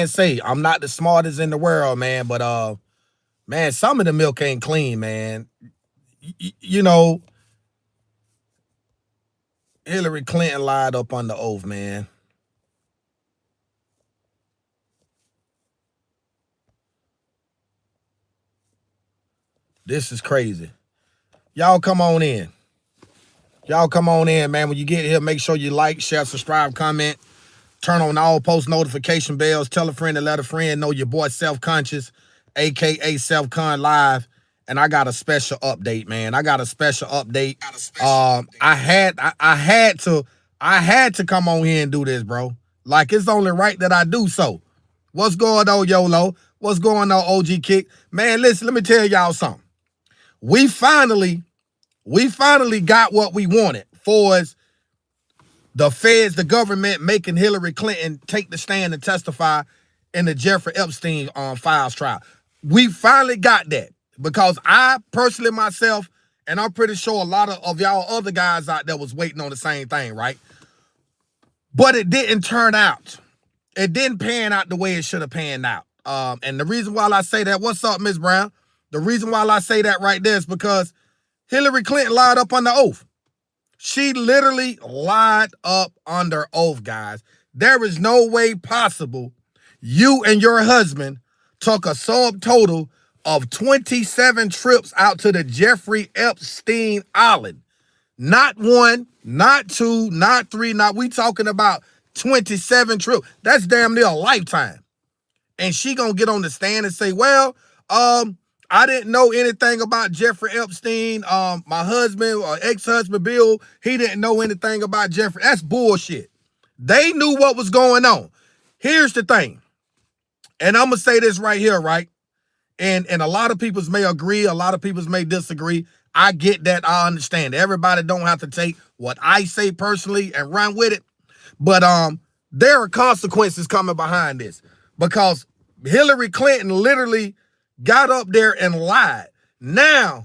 say I'm not the smartest in the world, man, but man, some of the milk ain't clean, man. You know, Hillary Clinton lied up on the oath, man. This is crazy. Y'all come on in. Y'all come on in, man. When you get here, make sure you like, share, subscribe, comment. Turn on all post notification bells. Tell a friend to let a friend know your boy Self-Conscious, aka Self-Con Live. And I got a special update, man. I got a special update. I had to come on here and do this, bro. Like, it's only right that I do so. What's going on, YOLO? What's going on, OG Kick? Man, listen, let me tell y'all something. We finally got what we wanted for us. The feds, the government making Hillary Clinton take the stand and testify in the Jeffrey Epstein files trial. We finally got that because I personally myself, and I'm pretty sure a lot of y'all other guys out there was waiting on the same thing, right? But it didn't turn out. It didn't pan out the way it should have panned out. And the reason why I say that, what's up, Ms. Brown? The reason why I say that right there is because Hillary Clinton lied up on the oath. She literally lied up under oath, guys. There is no way possible you and your husband took a subtotal of 27 trips out to the Jeffrey Epstein Island. Not one, not two, not three, we talking about 27 trips. That's damn near a lifetime. And she gonna get on the stand and say, well, I didn't know anything about Jeffrey Epstein. My husband or ex-husband, Bill, he didn't know anything about Jeffrey. That's bullshit. They knew what was going on. Here's the thing. And I'm going to say this right here, right? And a lot of people may agree. A lot of people may disagree. I get that. I understand. Everybody don't have to take what I say personally and run with it. But there are consequences coming behind this because Hillary Clinton literally got up there and lied. Now,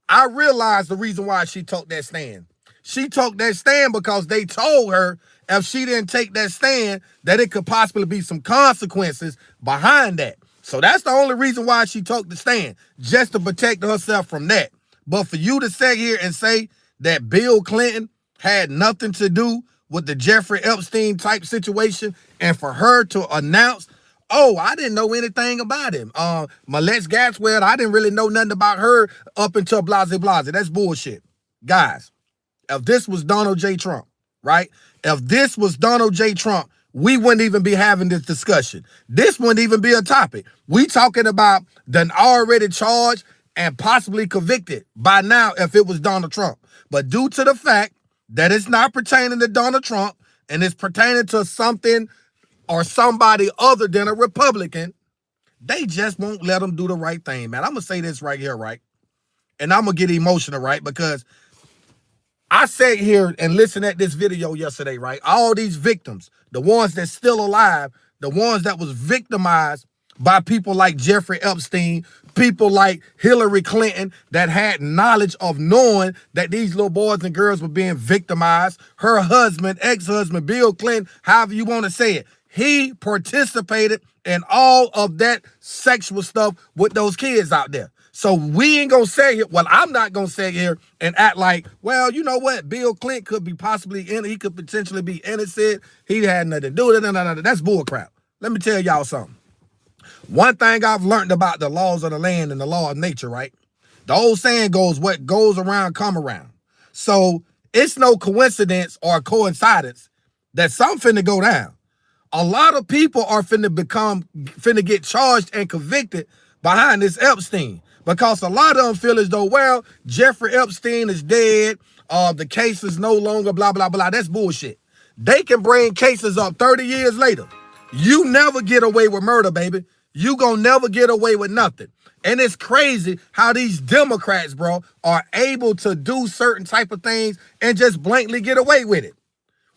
I realize the reason why she took that stand. She took that stand because they told her if she didn't take that stand, that it could possibly be some consequences behind that. So that's the only reason why she took the stand, just to protect herself from that. But for you to sit here and say that Bill Clinton had nothing to do with the Jeffrey Epstein type situation, and for her to announce, oh, I didn't know anything about him. Melette Gatswell, I didn't really know nothing about her up until blase. That's bullshit. Guys, if this was Donald J. Trump, right? If this was Donald J. Trump, we wouldn't even be having this discussion. This wouldn't even be a topic. We talking about the already charged and possibly convicted by now if it was Donald Trump. But due to the fact that it's not pertaining to Donald Trump and it's pertaining to something or somebody other than a Republican, they just won't let them do the right thing, man. I'm going to say this right here, right? And I'm going to get emotional, right? Because I sat here and listened at this video yesterday, right? All these victims, the ones that's still alive, the ones that was victimized by people like Jeffrey Epstein, people like Hillary Clinton that had knowledge of knowing that these little boys and girls were being victimized. Her husband, ex-husband, Bill Clinton, however you want to say it, he participated in all of that sexual stuff with those kids out there. So we ain't gonna say here, well, I'm not gonna say here and act like, well, you know what, Bill Clinton could be possibly in, he could potentially be innocent. He had nothing to do with it. No. That's bullcrap. Let me tell y'all something. One thing I've learned about the laws of the land and the law of nature, right? The old saying goes, what goes around come around. So it's no coincidence or coincidence that something finna go down. A lot of people are finna get charged and convicted behind this Epstein because a lot of them feel as though, well, Jeffrey Epstein is dead. The case is no longer blah, blah, blah. That's bullshit. They can bring cases up 30 years later. You never get away with murder, baby. You gonna never get away with nothing. And it's crazy how these Democrats, bro, are able to do certain type of things and just blankly get away with it.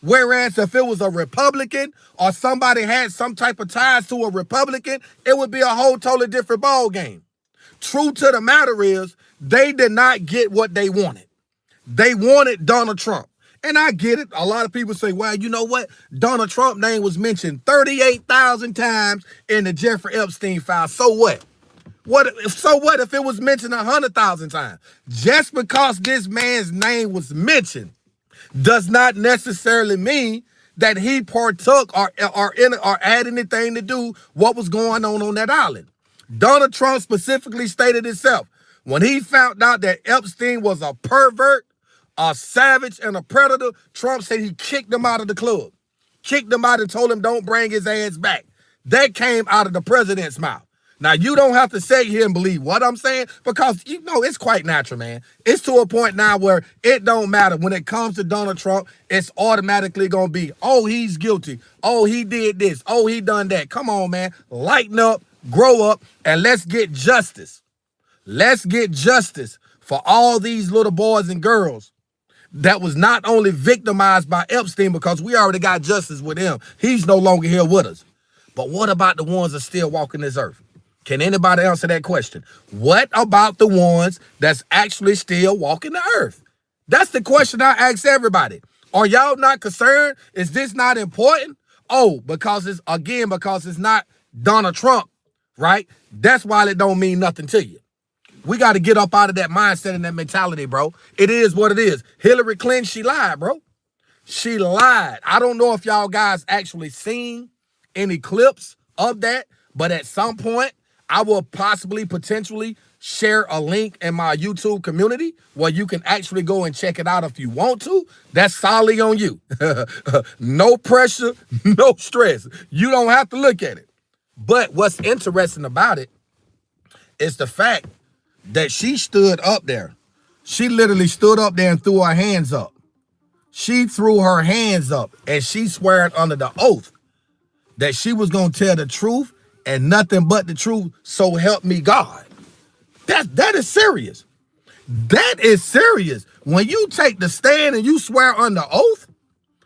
Whereas if it was a Republican or somebody had some type of ties to a Republican, it would be a whole totally different ball game. True to the matter is, they did not get what they wanted. They wanted Donald Trump. And I get it. A lot of people say, well, you know what? Donald Trump's name was mentioned 38,000 times in the Jeffrey Epstein file. So what? So what if it was mentioned 100,000 times? Just because this man's name was mentioned does not necessarily mean that he partook or had anything to do what was going on that island. Donald Trump specifically stated himself, when he found out that Epstein was a pervert, a savage, and a predator, Trump said he kicked him out of the club. Kicked him out and told him don't bring his ass back. That came out of the president's mouth. Now, you don't have to sit here and believe what I'm saying, because, you know, it's quite natural, man. It's to a point now where it don't matter. When it comes to Donald Trump, it's automatically going to be, oh, he's guilty. Oh, he did this. Oh, he done that. Come on, man. Lighten up, grow up, and let's get justice. Let's get justice for all these little boys and girls that was not only victimized by Epstein, because we already got justice with him. He's no longer here with us. But what about the ones that still walking this earth? Can anybody answer that question? What about the ones that's actually still walking the earth? That's the question I ask everybody. Are y'all not concerned? Is this not important? Oh, because it's not Donald Trump, right? That's why it don't mean nothing to you. We got to get up out of that mindset and that mentality, bro. It is what it is. Hillary Clinton, she lied, bro. She lied. I don't know if y'all guys actually seen any clips of that, but at some point, I will potentially share a link in my YouTube community where you can actually go and check it out if you want to. That's solely on you. No pressure, no stress. You don't have to look at it. But what's interesting about it is the fact that she stood up there. She literally stood up there and threw her hands up. She threw her hands up and she swore under the oath that she was going to tell the truth and nothing but the truth, so help me God. That is serious. That is serious. When you take the stand and you swear under oath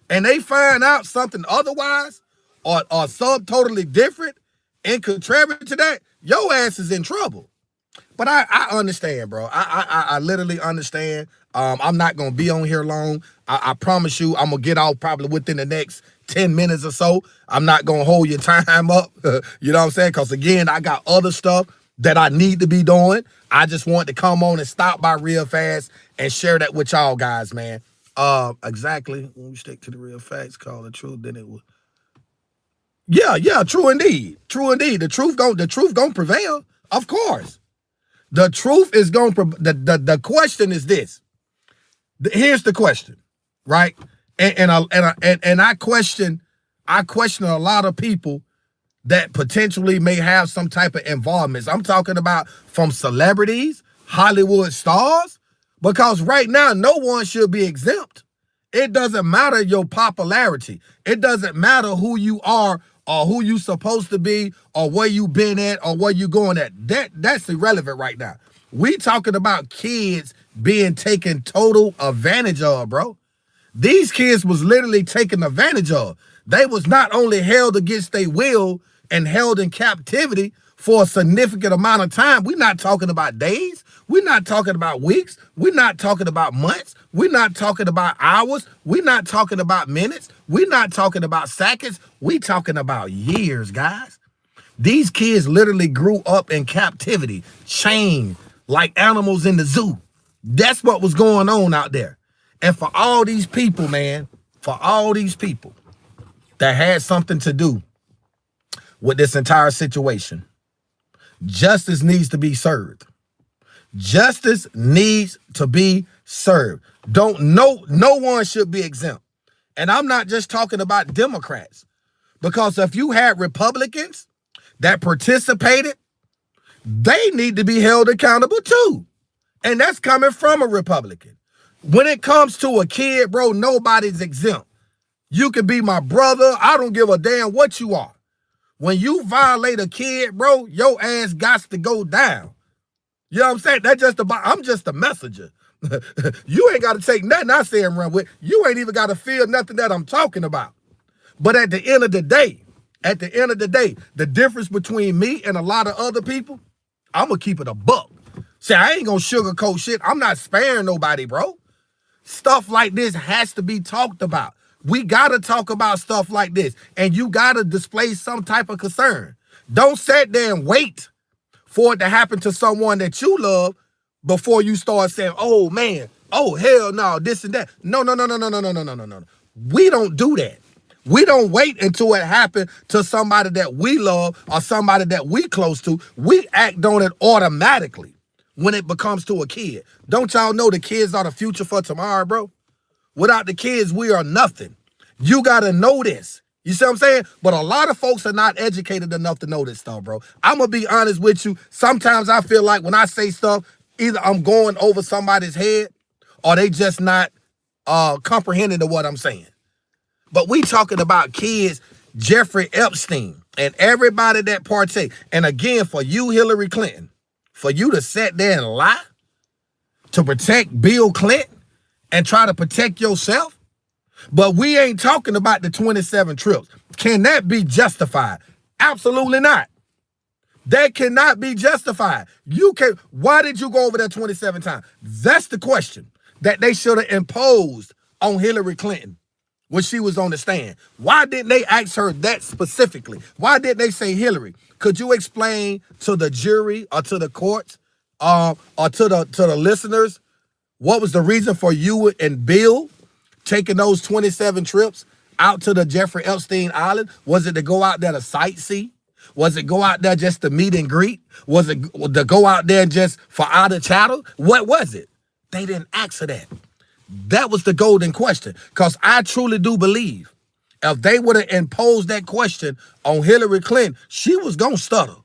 and they find out something otherwise or something totally different and contrary to that, your ass is in trouble. But I understand, bro. I literally understand. I'm not going to be on here long. I promise you I'm going to get off probably within the next 10 minutes or so. I'm not going to hold your time up. You know what I'm saying? Because, again, I got other stuff that I need to be doing. I just want to come on and stop by real fast and share that with y'all guys, man. Exactly. When we stick to the real facts, call the truth, then it will. Yeah, true indeed. True indeed. The truth gonna prevail, of course. The truth is going to, the question is this. Here's the question, right? And I question a lot of people that potentially may have some type of involvement. I'm talking about from celebrities, Hollywood stars, because right now no one should be exempt. It doesn't matter your popularity. It doesn't matter who you are or who you supposed to be or where you been at or where you going at. That's irrelevant right now. We talking about kids being taken total advantage of, bro. These kids was literally taken advantage of. They was not only held against their will and held in captivity for a significant amount of time. We're not talking about days. We're not talking about weeks. We're not talking about months. We're not talking about hours. We're not talking about minutes. We're not talking about seconds. We're talking about years, guys. These kids literally grew up in captivity, chained like animals in the zoo. That's what was going on out there. And for all these people, man, for all these people that had something to do with this entire situation, justice needs to be served. Justice needs to be served. No one should be exempt. And I'm not just talking about Democrats, because if you had Republicans that participated, they need to be held accountable too. And that's coming from a Republican. When it comes to a kid, bro, nobody's exempt. You can be my brother. I don't give a damn what you are. When you violate a kid, bro, your ass got to go down. You know what I'm saying? I'm just a messenger. You ain't got to take nothing I say and run with. You ain't even got to feel nothing that I'm talking about. But at the end of the day, the difference between me and a lot of other people, I'm going to keep it a buck. See, I ain't going to sugarcoat shit. I'm not sparing nobody, bro. Stuff like this has to be talked about. We got to talk about stuff like this. And you got to display some type of concern. Don't sit there and wait for it to happen to someone that you love before you start saying, oh, man, oh, hell no, this and that. No, no, no, no, no, no, no, no, no, no, no. We don't do that. We don't wait until it happened to somebody that we love or somebody that we close to. We act on it automatically when it becomes to a kid. Don't y'all know the kids are the future for tomorrow, bro? Without the kids, we are nothing. You got to know this. You see what I'm saying? But a lot of folks are not educated enough to know this stuff, bro. I'm going to be honest with you. Sometimes I feel like when I say stuff, either I'm going over somebody's head or they just not comprehending to what I'm saying. But we talking about kids, Jeffrey Epstein, and everybody that partake. And again, for you, Hillary Clinton, for you to sit there and lie to protect Bill Clinton and try to protect yourself. But we ain't talking about the 27 trips. Can that be justified? Absolutely not. That cannot be justified. You can. Why did you go over there 27 times? That's the question that they should have imposed on Hillary Clinton when she was on the stand. Why didn't they ask her that specifically? Why didn't they say, Hillary, could you explain to the jury or to the courts or to the listeners what was the reason for you and Bill taking those 27 trips out to the Jeffrey Epstein Island? Was it to go out there to sightsee? Was it go out there just to meet and greet? Was it to go out there just for idle chatter? What was it? They didn't ask her that. That was the golden question. Because I truly do believe if they would have imposed that question on Hillary Clinton, she was going to stutter.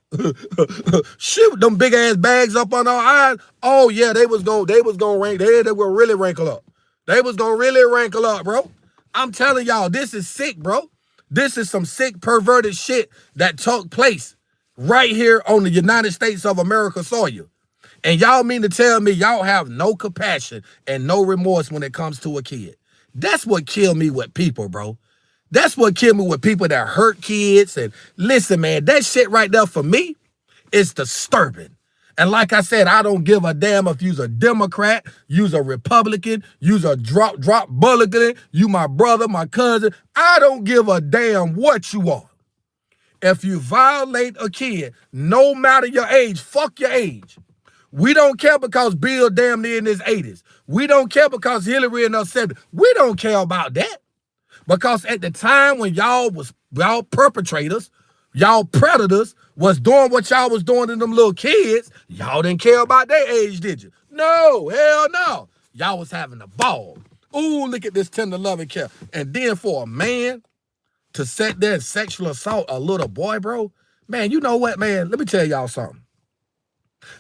She with them big ass bags up on her eyes. Oh yeah, they was gonna rank. They will really rankle up. They was gonna really rankle up, bro. I'm telling y'all, this is sick, bro. This is some sick, perverted shit that took place right here on the United States of America soil. And y'all mean to tell me y'all have no compassion and no remorse when it comes to a kid? That's what killed me with people, bro. That's what killed me with people that hurt kids. And listen, man, that shit right there for me is disturbing. And like I said, I don't give a damn if you's a Democrat, you's a Republican, you's a drop Bulligan, you my brother, my cousin. I don't give a damn what you are. If you violate a kid, no matter your age, fuck your age. We don't care because Bill damn near in his 80s. We don't care because Hillary in her 70s. We don't care about that. Because at the time when y'all perpetrators, y'all predators was doing what y'all was doing to them little kids, y'all didn't care about their age, did you? No, hell no. Y'all was having a ball. Ooh, look at this tender loving care. And then for a man to sit there and sexual assault a little boy, bro, man, you know what, man? Let me tell y'all something.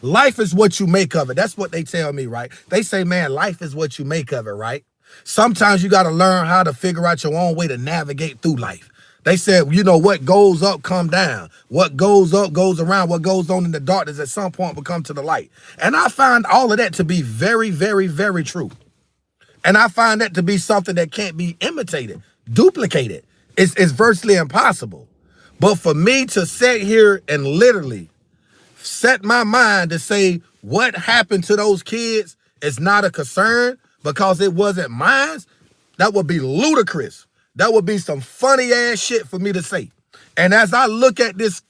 Life is what you make of it. That's what they tell me, right? They say, man, life is what you make of it, right? Sometimes you got to learn how to figure out your own way to navigate through life. They said, you know, what goes up, come down. What goes up, goes around. What goes on in the darkness at some point will come to the light. And I find all of that to be very, very, very true. And I find that to be something that can't be imitated, duplicated. It's virtually impossible. But for me to sit here and literally set my mind to say what happened to those kids is not a concern because it wasn't mine, that would be ludicrous. That would be some funny ass shit for me to say. And as I look at this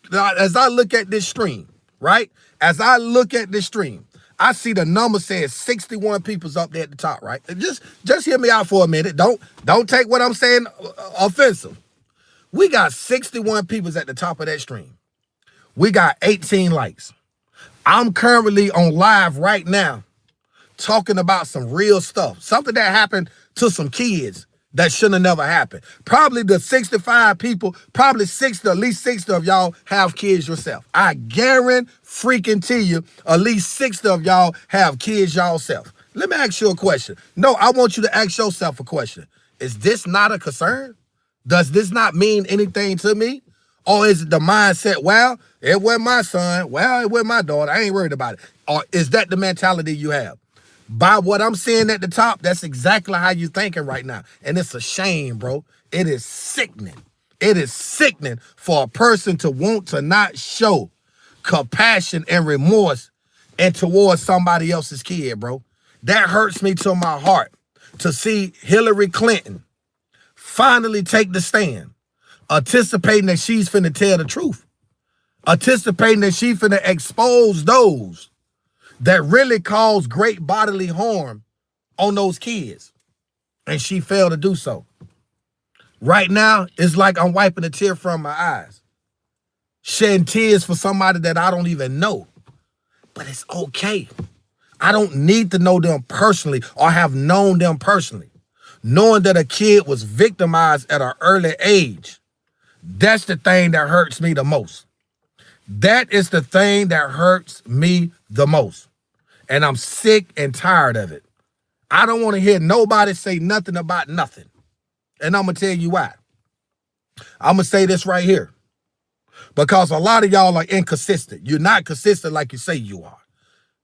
stream, right? As I look at this stream, I see the number says 61 people's up there at the top, right? Just hear me out for a minute. Don't take what I'm saying offensive. We got 61 people's at the top of that stream. We got 18 likes. I'm currently on live right now talking about some real stuff. Something that happened to some kids that shouldn't have never happened. Probably the 65 people, probably at least 60 of y'all have kids yourself. I guarantee freaking you, at least 60 of y'all have kids yourself. Let me ask you a question. No, I want you to ask yourself a question. Is this not a concern? Does this not mean anything to me? Or is it the mindset, well, it wasn't my son, well, it wasn't my daughter, I ain't worried about it? Or is that the mentality you have? By what I'm seeing at the top, that's exactly how you're thinking right now. And it's a shame, bro. It is sickening. It is sickening for a person to want to not show compassion and remorse and towards somebody else's kid, bro. That hurts me to my heart. to see Hillary Clinton finally take the stand, anticipating that she's finna tell the truth, anticipating that she's finna expose those that really cause great bodily harm on those kids. And she failed to do so. Right now, it's like I'm wiping a tear from my eyes, shedding tears for somebody that I don't even know. But it's okay. I don't need to know them personally or have known them personally. Knowing that a kid was victimized at an early age, that's the thing that hurts me the most. That is the thing that hurts me the most. And I'm sick and tired of it. I don't want to hear nobody say nothing about nothing. And I'm going to tell you why. I'm going to say this right here. Because a lot of y'all are inconsistent. You're not consistent like you say you are.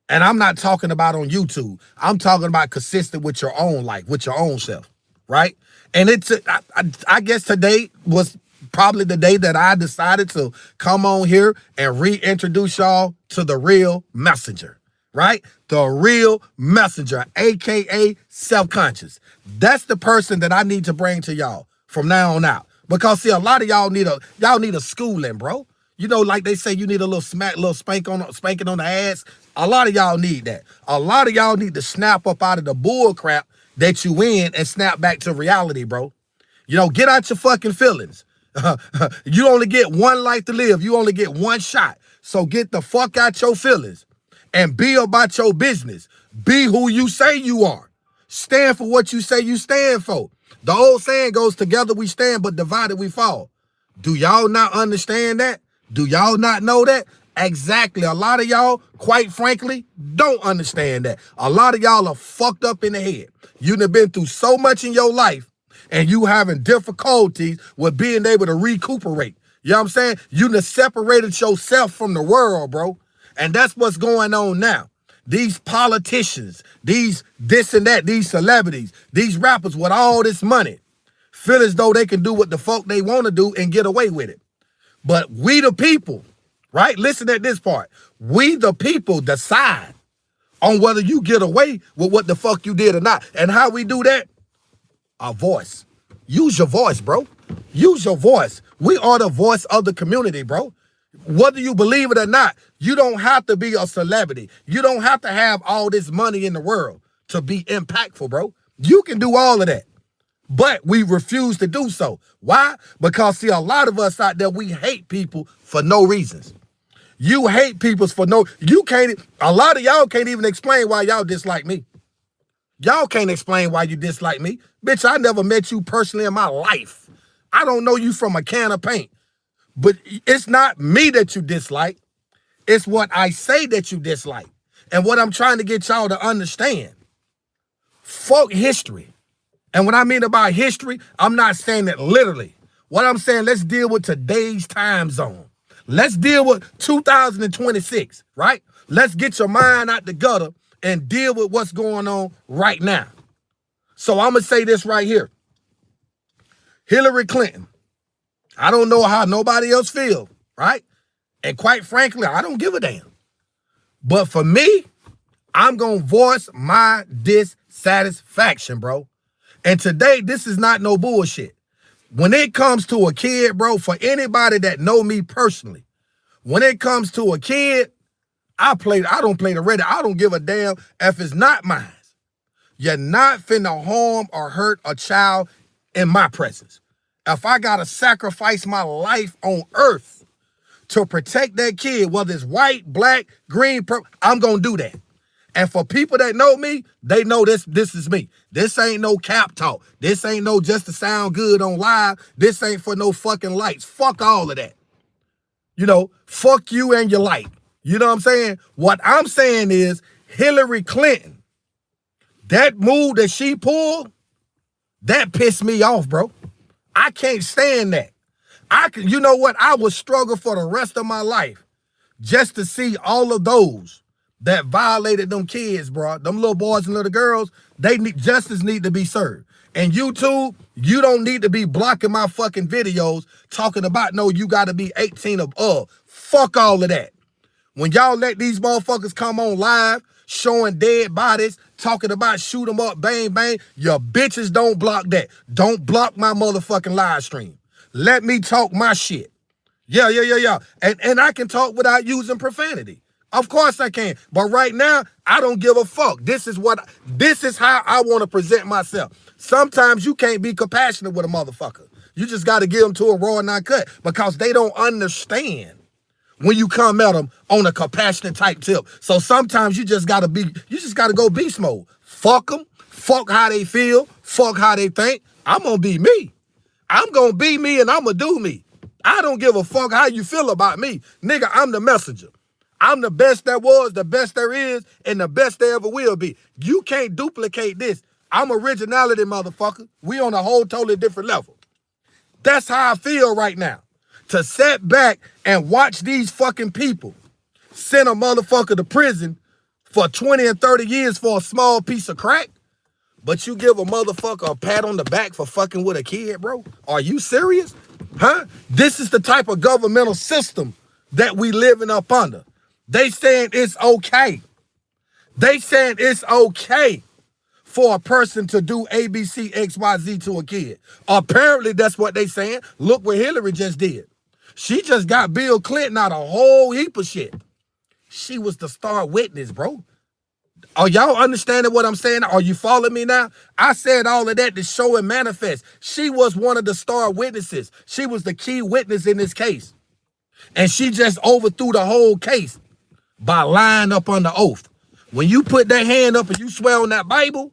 And I'm not talking about on YouTube. I'm talking about consistent with your own life, with your own self, right? And I guess today was probably the day that I decided to come on here and reintroduce y'all to the real messenger, right? The real messenger, AKA self-conscious. That's the person that I need to bring to y'all from now on out. Because see, a lot of y'all need a schooling, bro. You know, like they say, you need a little spanking on the ass. A lot of y'all need that. A lot of y'all need to snap up out of the bull crap that you in and snap back to reality, bro. You know, get out your fucking feelings. You only get one life to live. You only get one shot. So get the fuck out your feelings and be about your business. Be who you say you are. Stand for what you say you stand for. The old saying goes, together we stand, but divided we fall. Do y'all not understand that? Do y'all not know that? Exactly. A lot of y'all, quite frankly, don't understand that. A lot of y'all are fucked up in the head. You've been through so much in your life and you having difficulties with being able to recuperate. You know what I'm saying? You done separated yourself from the world, bro. And that's what's going on now. These politicians, this and that, these celebrities, these rappers with all this money feel as though they can do what the fuck they want to do and get away with it. But we the people, right? Listen at this part. We the people decide on whether you get away with what the fuck you did or not. And how we do that? Our voice. Use your voice, bro. Use your voice. We are the voice of the community, bro. Whether you believe it or not, you don't have to be a celebrity. You don't have to have all this money in the world to be impactful, bro. You can do all of that. But we refuse to do so. Why? Because, see, a lot of us out there, we hate people for no reasons. You hate people for a lot of y'all can't even explain why y'all dislike me. Y'all can't explain why you dislike me. Bitch, I never met you personally in my life. I don't know you from a can of paint. But it's not me that you dislike. It's what I say that you dislike. And what I'm trying to get y'all to understand. Fuck history. And what I mean about history, I'm not saying it literally. What I'm saying, let's deal with today's time zone. Let's deal with 2026, right? Let's get your mind out the gutter and deal with what's going on right now. So I'm going to say this right here. Hillary Clinton. I don't know how nobody else feels, right? And quite frankly, I don't give a damn. But for me, I'm going to voice my dissatisfaction, bro. And today, this is not no bullshit. When it comes to a kid, bro, for anybody that know me personally, when it comes to a kid, I don't play the ready. I don't give a damn if it's not mine. You're not finna harm or hurt a child in my presence. If I gotta sacrifice my life on earth to protect that kid, whether it's white, black, green, purple, I'm gonna do that. And for people that know me, they know this is me. This ain't no cap talk. This ain't no just to sound good on live. This ain't for no fucking lights. Fuck all of that. You know, fuck you and your light. You know what I'm saying? What I'm saying is Hillary Clinton, that move that she pulled, that pissed me off, bro. I can't stand that. You know what? I would struggle for the rest of my life just to see all of those that violated them kids, bro. Them little boys and little girls, justice need to be served. And YouTube, you don't need to be blocking my fucking videos talking about, no, you got to be 18 of. Fuck all of that. When y'all let these motherfuckers come on live showing dead bodies, talking about shoot 'em up, bang, bang. Your bitches don't block that. Don't block my motherfucking live stream. Let me talk my shit. Yeah. And I can talk without using profanity. Of course I can. But right now, I don't give a fuck. This is how I want to present myself. Sometimes you can't be compassionate with a motherfucker. You just got to give them to a raw and uncut because they don't understand when you come at them on a compassionate type tip. So sometimes you just got to go beast mode. Fuck them. Fuck how they feel. Fuck how they think. I'm going to be me. I'm going to be me and I'm going to do me. I don't give a fuck how you feel about me. Nigga, I'm the messenger. I'm the best there was, the best there is, and the best there ever will be. You can't duplicate this. I'm originality, motherfucker. We on a whole totally different level. That's how I feel right now. To sit back and watch these fucking people send a motherfucker to prison for 20 and 30 years for a small piece of crack, but you give a motherfucker a pat on the back for fucking with a kid, bro? Are you serious? Huh? This is the type of governmental system that we living up under. They saying it's okay. They saying it's okay for a person to do A, B, C, X, Y, Z to a kid. Apparently, that's what they saying. Look what Hillary just did. She just got Bill Clinton out a whole heap of shit. She was the star witness, bro. Are y'all understanding what I'm saying? Are you following me now? I said all of that to show and manifest. She was one of the star witnesses. She was the key witness in this case. And she just overthrew the whole case by lying up on the oath. When you put that hand up and you swear on that Bible,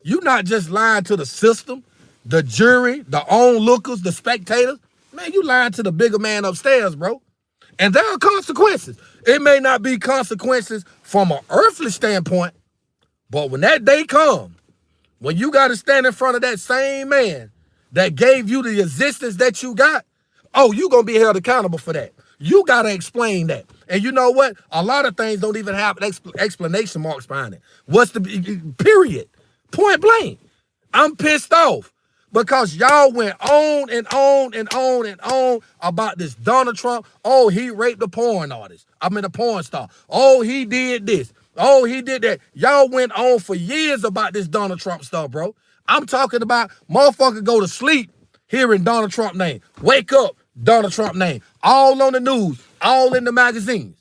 you're not just lying to the system, the jury, the onlookers, the spectators. Man, you lying to the bigger man upstairs, bro. And there are consequences. It may not be consequences from an earthly standpoint, but when that day comes, when you got to stand in front of that same man that gave you the existence that you got, oh, you're going to be held accountable for that. You got to explain that. And you know what? A lot of things don't even have explanation marks behind it. What's the period? Point blank. I'm pissed off because y'all went on and on and on and on about this Donald Trump. Oh, he raped the porn artist. The porn star. Oh, he did this. Oh, he did that. Y'all went on for years about this Donald Trump stuff, bro. I'm talking about motherfucker go to sleep hearing Donald Trump name. Wake up, Donald Trump name. All on the news, all in the magazines.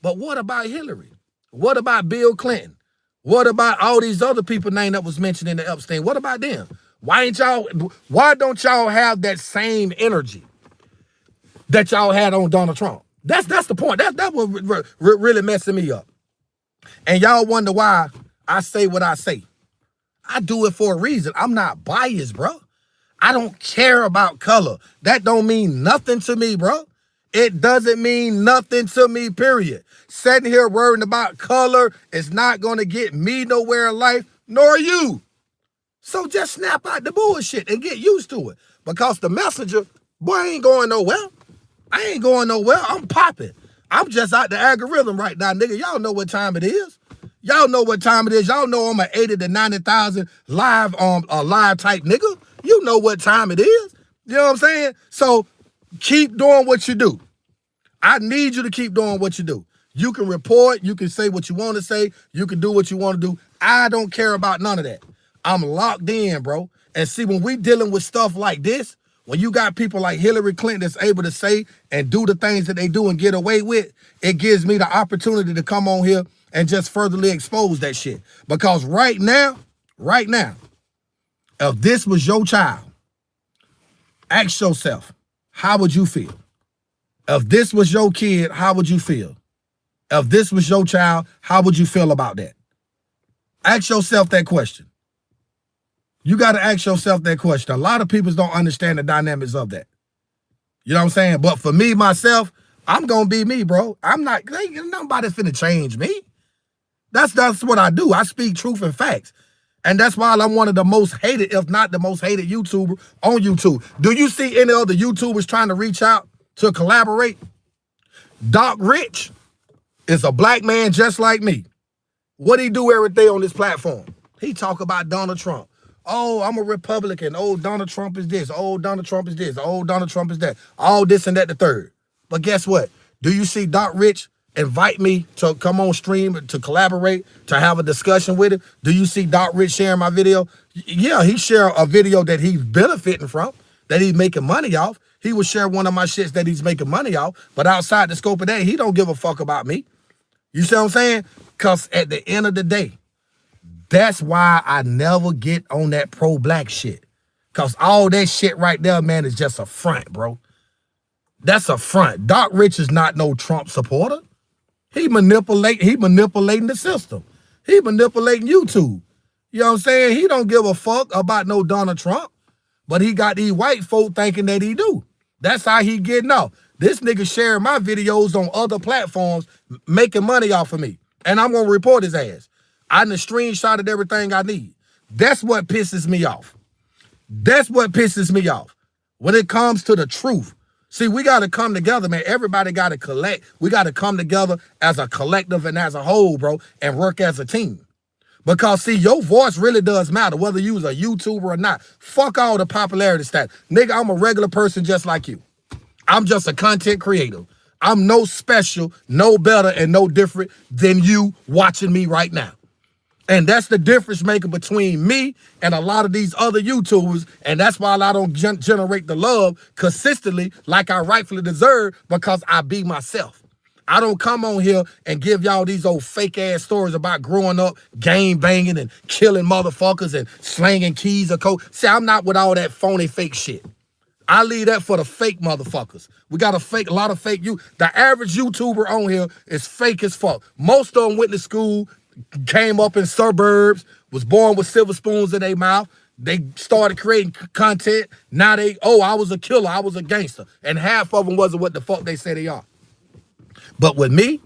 But what about Hillary? What about Bill Clinton? What about all these other people named that was mentioned in the Epstein? What about them? Why don't y'all have that same energy that y'all had on Donald Trump? That's the point. That's what really messing me up. And y'all wonder why I say what I say. I do it for a reason. I'm not biased, bro. I don't care about color. That don't mean nothing to me, bro. It doesn't mean nothing to me, period. Sitting here worrying about color is not going to get me nowhere in life, nor you. So just snap out the bullshit and get used to it. Because the messenger, boy, I ain't going nowhere. I ain't going nowhere. I'm popping. I'm just out the algorithm right now, nigga. Y'all know what time it is. Y'all know what time it is. Y'all know I'm an 80 to 90,000 live type nigga. You know what time it is. You know what I'm saying? So keep doing what you do. I need you to keep doing what you do. You can report. You can say what you want to say. You can do what you want to do. I don't care about none of that. I'm locked in, bro. And see, when we dealing with stuff like this, when you got people like Hillary Clinton that's able to say and do the things that they do and get away with, it gives me the opportunity to come on here and just furtherly expose that shit. Because right now, if this was your child, ask yourself, how would you feel? If this was your kid, how would you feel? If this was your child, how would you feel about that? Ask yourself that question. You got to ask yourself that question. A lot of people don't understand the dynamics of that. You know what I'm saying? But for me, myself, I'm going to be me, bro. Nobody's finna change me. That's what I do. I speak truth and facts. And that's why I'm one of the most hated, if not the most hated YouTuber on YouTube. Do you see any other YouTubers trying to reach out to collaborate? Doc Rich is a black man just like me. What he do every day on this platform? He talk about Donald Trump. Oh, I'm a Republican. Oh, Donald Trump is this. Oh, Donald Trump is this. Oh, Donald Trump is that. All this and that the third. But guess what? Do you see Doc Rich invite me to come on stream to collaborate, to have a discussion with him. Do you see Doc Rich sharing my video? Yeah, he share a video that he's benefiting from, that he's making money off. He will share one of my shits that he's making money off, but outside the scope of that, he don't give a fuck about me. You see what I'm saying? Because at the end of the day, that's why I never get on that pro-black shit. Because all that shit right there, man, is just a front, bro. That's a front. Doc Rich is not no Trump supporter. He manipulating the system. He manipulating YouTube. You know what I'm saying? He don't give a fuck about no Donald Trump, but he got these white folk thinking that he do. That's how he getting off. This nigga sharing my videos on other platforms, making money off of me. And I'm going to report his ass. I done screenshotted everything I need. That's what pisses me off. That's what pisses me off. When it comes to the truth. See, we got to come together, man. Everybody got to collect. We got to come together as a collective and as a whole, bro, and work as a team. Because, see, your voice really does matter, whether you was a YouTuber or not. Fuck all the popularity stats. Nigga, I'm a regular person just like you. I'm just a content creator. I'm no special, no better, and no different than you watching me right now. And that's the difference maker between me and a lot of these other YouTubers. And that's why I don't generate the love consistently like I rightfully deserve, because I be myself. I don't come on here and give y'all these old fake ass stories about growing up, gang banging and killing motherfuckers and slanging keys or coke. See, I'm not with all that phony fake shit. I leave that for the fake motherfuckers. We got a lot of fake The average YouTuber on here is fake as fuck. Most of them went to school, came up in suburbs, was born with silver spoons in their mouth. They started creating content. Now I was a killer, I was a gangster. And half of them wasn't what the fuck they say they are. But with me,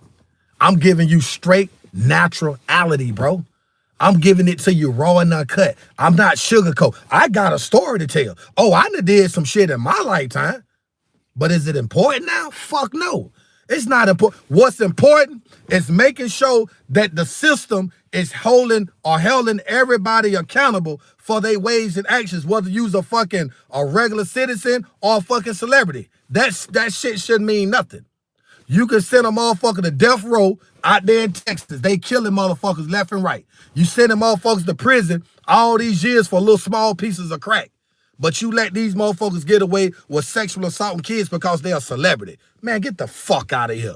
I'm giving you straight naturality, bro. I'm giving it to you raw and uncut. I'm not sugarcoat. I got a story to tell. Oh, I done did some shit in my lifetime. But is it important now? Fuck no. It's not important. What's important is making sure that the system is holding everybody accountable for their ways and actions, whether you's a regular citizen or a fucking celebrity. That shit shouldn't mean nothing. You can send a motherfucker to death row out there in Texas. They killing motherfuckers left and right. You sending motherfuckers to prison all these years for little small pieces of crack. But you let these motherfuckers get away with sexual assaulting kids because they're a celebrity. Man, get the fuck out of here.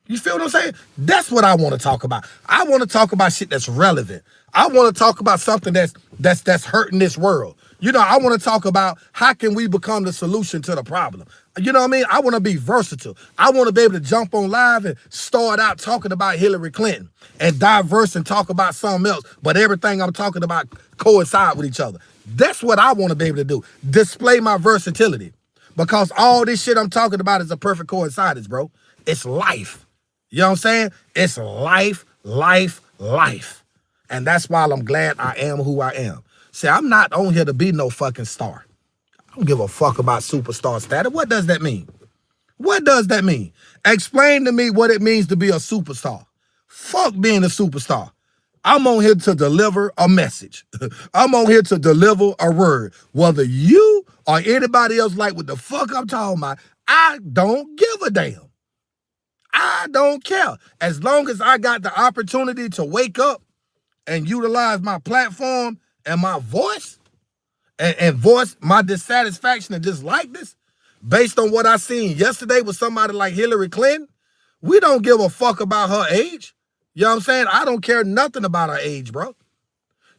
You feel what I'm saying? That's what I want to talk about. I want to talk about shit that's relevant. I want to talk about something that's hurting this world. You know, I want to talk about how can we become the solution to the problem. You know what I mean? I want to be versatile. I want to be able to jump on live and start out talking about Hillary Clinton and diverse and talk about something else, but everything I'm talking about coincide with each other. That's what I want to be able to do. Display my versatility. Because all this shit I'm talking about is a perfect coincidence, bro. It's life. You know what I'm saying? It's life, life, life. And that's why I'm glad I am who I am. See, I'm not on here to be no fucking star. I don't give a fuck about superstar status. What does that mean? What does that mean? Explain to me what it means to be a superstar. Fuck being a superstar. I'm on here to deliver a message. I'm on here to deliver a word. Whether you or anybody else like what the fuck I'm talking about, I don't give a damn. I don't care. As long as I got the opportunity to wake up and utilize my platform and my voice and voice my dissatisfaction and dislikeness based on what I seen yesterday with somebody like Hillary Clinton, we don't give a fuck about her age. You know what I'm saying? I don't care nothing about her age, bro.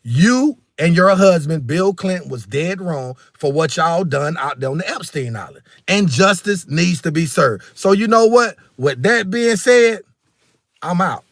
You and your husband, Bill Clinton, was dead wrong for what y'all done out there on the Epstein Island. And justice needs to be served. So you know what? With that being said, I'm out.